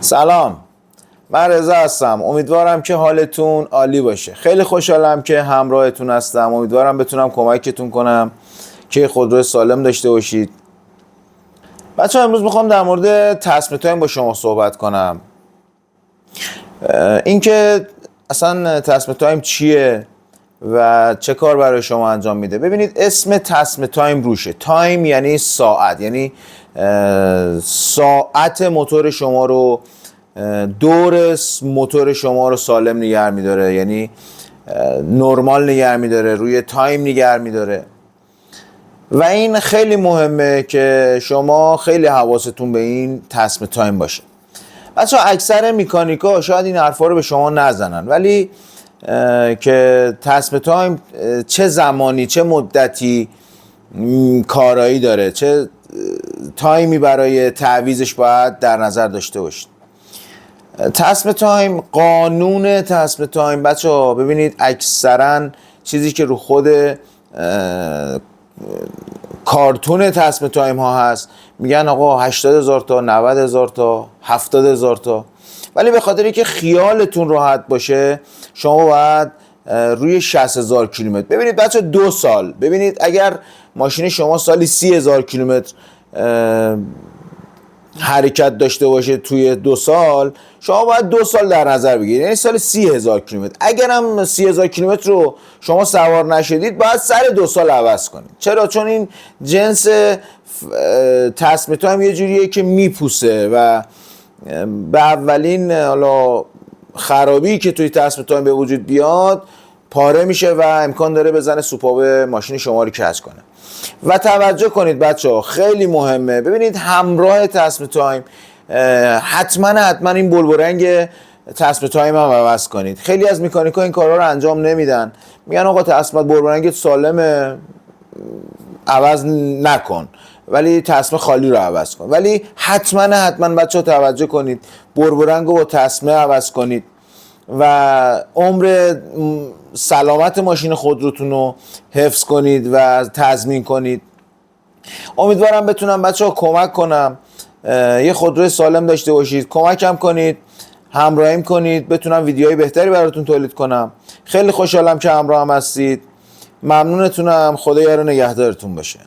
سلام، من رضا هستم. امیدوارم که حالتون عالی باشه. خیلی خوشحالم که همراهتون هستم. امیدوارم بتونم کمکتون کنم که خودرو سالم داشته باشید. بچه‌ها امروز میخوام در مورد تصمیم تایم با شما صحبت کنم. اینکه اصلا تصمیم تایم چیه و چه کار برای شما انجام میده. ببینید اسم تصمیم تایم روشه. تایم یعنی ساعت، یعنی ساعت موتور شما رو، دور موتور شما رو سالم نگه میداره، یعنی نرمال نگه میداره، روی تایم نگه میداره. و این خیلی مهمه که شما خیلی حواستون به این تصمیم تایم باشه. بچه اکثر میکانیکا شاید این حرفا رو به شما نزنن، ولی که تصمیم تایم چه زمانی چه مدتی کارایی داره، چه تایمی برای تعویضش باید در نظر داشته باشید. تصمیم تایم، قانون تصمیم تایم بچه ها ببینید اکثرا چیزی که رو خود کارتون تصمیم تایم ها هست میگن آقا 80,000 تا، 90,000 تا، 70,000 تا، ولی به خاطر اینکه خیالتون راحت باشه شما باید روی 60,000 کیلومتر. ببینید بچه 2 سال، ببینید اگر ماشین شما سالی 30,000 کیلومتر حرکت داشته باشه توی 2 سال، شما باید 2 سال در نظر بگیرید، یعنی سال 30,000 کیلومتر. اگر هم 30,000 کیلومتر رو شما سوار نشدید باید سر 2 سال عوض کنید. چرا؟ چون این جنس تصمیم تایم یه جوریه که میپوسه و به اولین حالا خرابی که توی تصمیم تایم به وجود بیاد پاره میشه و امکان داره بزنه سوپاپ ماشین شما رو کج کنه. و توجه کنید بچه‌ها خیلی مهمه، ببینید همراه تصمیم تایم حتما این بلبرنگ تصمیم تایم هم عوض کنید. خیلی از مکانیکا این کارا رو انجام نمیدن، میگن آقا تصمیم بلبرنگت سالمه عوض نکن، ولی تصمیم خالی رو عوض کن. ولی حتما بچه‌ها توجه کنید، بلبرنگ رو با تصمیم عوض کنید و عمر سلامت ماشین خودروتون رو حفظ کنید و تضمین کنید. امیدوارم بتونم بچه‌ها کمک کنم یه خودرو سالم داشته باشید. کمکم کنید، همراهیم کنید، بتونم ویدیوهای بهتری براتون تولید کنم. خیلی خوشحالم که همراهم هستید. ممنونتونم. خدا یار و نگهدارتون باشه.